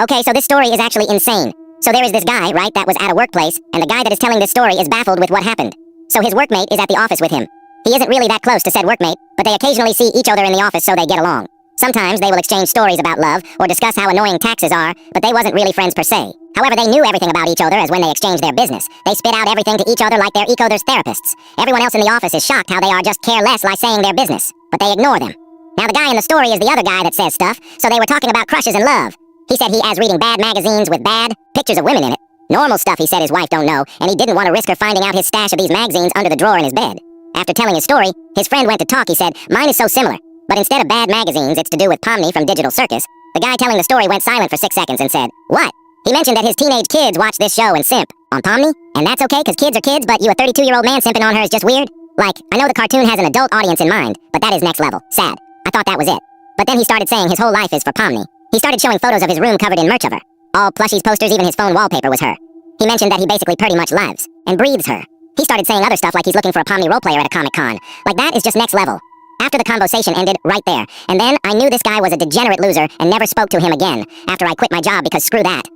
Okay, so this story is actually insane. So there is this guy, right, that was at a workplace, and the guy that is telling this story is baffled with what happened. So his workmate is at the office with him. He isn't really that close to said workmate, but they occasionally see each other in the office so they get along. Sometimes they will exchange stories about love, or discuss how annoying taxes are, but they wasn't really friends per se. However, they knew everything about each other as when they exchanged their business. They spit out everything to each other like they're each other's therapists. Everyone else in the office is shocked how they are just careless like saying their business, but they ignore them. Now the guy in the story is the other guy that says stuff, so they were talking about crushes and love. He said he has reading bad magazines with bad pictures of women in it. Normal stuff he said his wife don't know, and he didn't want to risk her finding out his stash of these magazines under the drawer in his bed. After telling his story, his friend went to talk. He said, "Mine is so similar, but instead of bad magazines, it's to do with Pomni from Digital Circus." The guy telling the story went silent for 6 seconds and said, "What?" He mentioned that his teenage kids watch this show and simp on Pomni, and that's okay because kids are kids, but you a 32-year-old man simping on her is just weird. Like, I know the cartoon has an adult audience in mind, but that is next level. Sad. I thought that was it. But then he started saying his whole life is for Pomni. He started showing photos of his room covered in merch of her. All plushies, posters, even his phone wallpaper was her. He mentioned that he basically pretty much loves and breathes her. He started saying other stuff like he's looking for a Pomni role player at a Comic-Con. Like that is just next level. After the conversation ended right there, and then I knew this guy was a degenerate loser and never spoke to him again after I quit my job because screw that.